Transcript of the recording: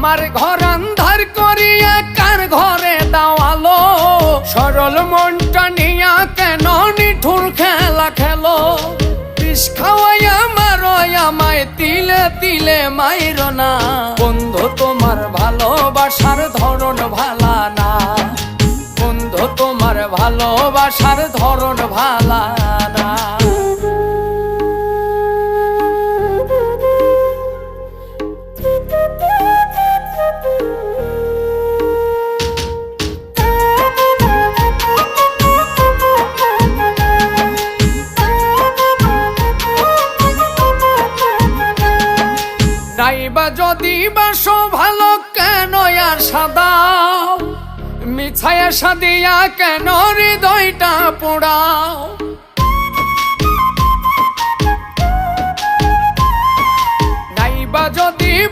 আমার ঘর আন্ধার করিয়া কার ঘরে দাওয়ালো, সরল মনটা নিয়া কেন নিঠুর খেলা খেলো। বিষ খাওয়াইয়া মারো আমায় তিলে তিলে মাইরো না, বন্ধু তোমার ভালোবাসার ধরন ভালা না, বন্ধু তোমার ভালোবাসার ধরন ভালা না। নাইবা যদি বাসো ভালো কেন আর সাদাও, মিছায়া সাদিয়া কেন হৃদয়টা পোড়াও। নাইবা যদি